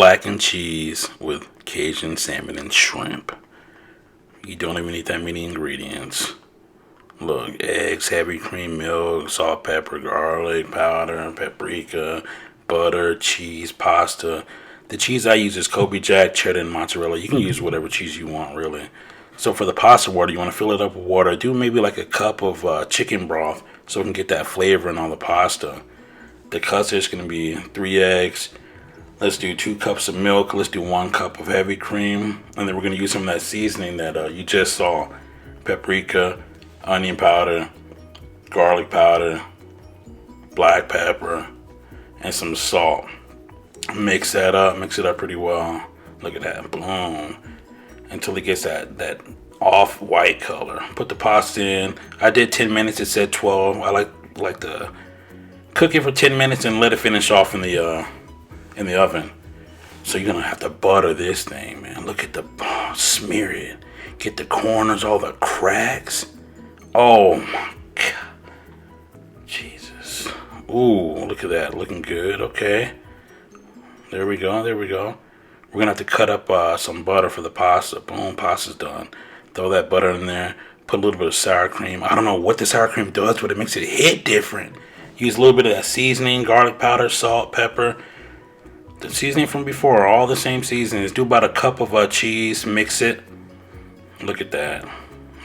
blackened cheese with Cajun salmon and shrimp. You don't even need that many ingredients. Look, eggs, heavy cream milk, salt, pepper, garlic powder, paprika, butter, cheese, pasta. The cheese I use is Kobe Jack, cheddar, and mozzarella. You can use whatever cheese you want, really. So for the pasta water, you want to fill it up with water. Do maybe like a cup of chicken broth so we can get that flavor in all the pasta. The custard is going to be 3 eggs. Let's do 2 cups of milk. Let's do 1 cup of heavy cream. And then we're going to use some of that seasoning that you just saw. Paprika, onion powder, garlic powder, black pepper, and some salt. Mix that up. Mix it up pretty well. Look at that. Boom. Until it gets that off-white color. Put the pasta in. I did 10 minutes. It said 12. I like to cook it for 10 minutes and let it finish off in the oven. So you're gonna have to butter this thing, man. Look at smear it. Get the corners, all the cracks. Oh my God. Jesus. Ooh, look at that. Looking good. Okay. There we go. We're gonna have to cut up some butter for the pasta. Boom, pasta's done. Throw that butter in there. Put a little bit of sour cream. I don't know what the sour cream does, but it makes it hit different. Use a little bit of that seasoning, garlic powder, salt, pepper. The seasoning from before, all the same seasonings. Do about a cup of cheese. Mix it. Look at that.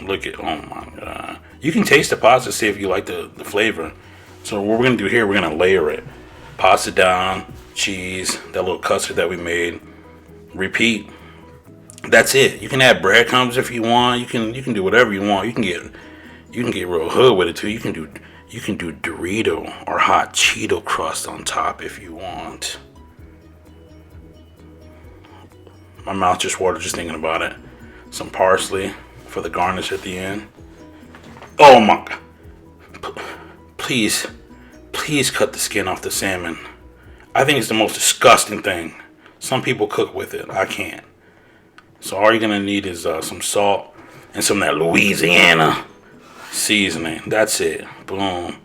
Oh my God. You can taste the pasta, see if you like the flavor. So what we're gonna do here, we're gonna layer it. Pasta down, cheese, that little custard that we made. Repeat. That's it. You can add breadcrumbs if you want. You can do whatever you want. You can get real hood with it too. You can do Dorito or hot Cheeto crust on top if you want. My mouth just watered just thinking about it. Some parsley for the garnish at the end. Oh my God. Please cut the skin off the salmon. I think it's the most disgusting thing. Some people cook with it. I can't. So all you're going to need is some salt and some of that Louisiana seasoning. That's it. Boom.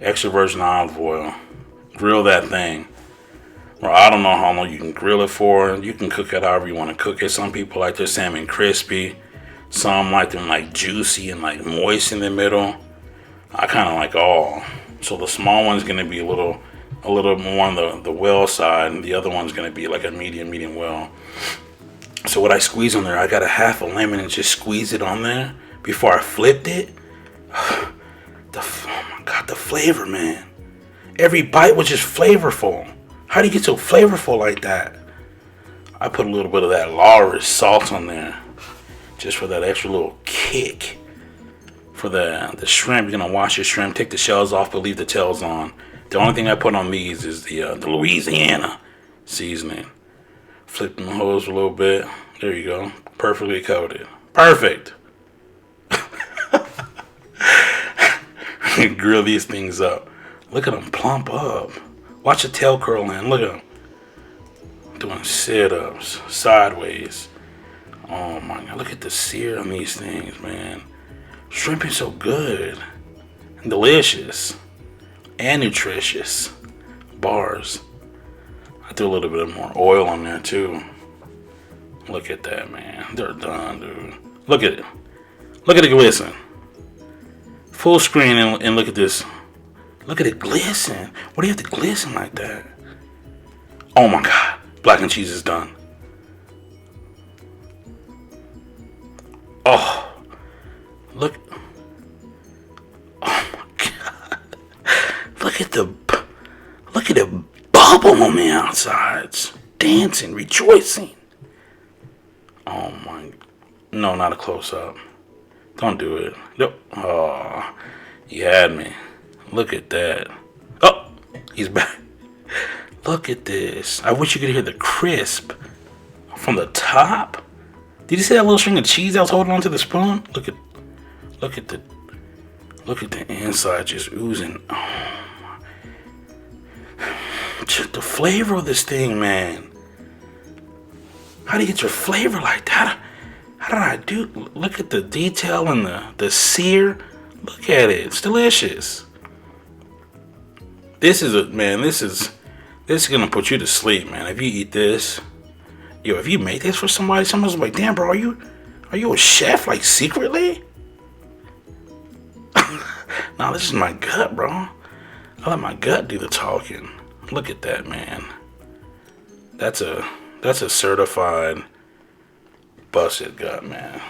Extra virgin olive oil. Grill that thing. Well, I don't know how long you can grill it for. You can cook it however you want to cook it. Some people like their salmon crispy. Some like them like juicy and like moist in the middle. I kind of like all. So the small one's going to be a little more on the well side, and the other one's going to be like a medium well. So what I squeeze on there, I got a half a lemon and just squeeze it on there before I flipped it. Oh my God, the flavor, man. Every bite was just flavorful. How do you get so flavorful like that? I put a little bit of that Laura's salt on there just for that extra little kick. For the shrimp, you're going to wash your shrimp, take the shells off, but leave the tails on. The only thing I put on these is the Louisiana seasoning. Flip them holes a little bit. There you go. Perfectly coated. Perfect. Grill these things up. Look at them plump up. Watch the tail curl in. Look at them. Doing sit-ups. Sideways. Oh my God. Look at the sear on these things, man. Shrimp is so good. And delicious. And nutritious. Bars. I threw a little bit more oil on there too. Look at that, man. They're done, dude. Look at it. Look at it glisten. Full screen and look at this. Look at it glisten. Why do you have to glisten like that? Oh my God. Blackened cheese is done. Oh. Look. Oh my God. Look at the bubble on the outsides. Dancing, rejoicing. Oh my. No, not a close up. Don't do it. Nope. Oh, you had me. Look at that. Oh, he's back. Look at this. I wish you could hear the crisp from the top. Did you see that little string of cheese I was holding onto the spoon? Look at the inside just oozing. Oh, just the flavor of this thing, man. How do you get your flavor like that? How did I do? Look at the detail and the sear. Look at it. It's delicious. This is This is gonna put you to sleep, man. If you eat this, yo, if you make this for somebody, someone's like, damn, bro, are you a chef, like, secretly? Nah, this is my gut, bro. I let my gut do the talking. Look at that, man. That's a certified busted gut, man.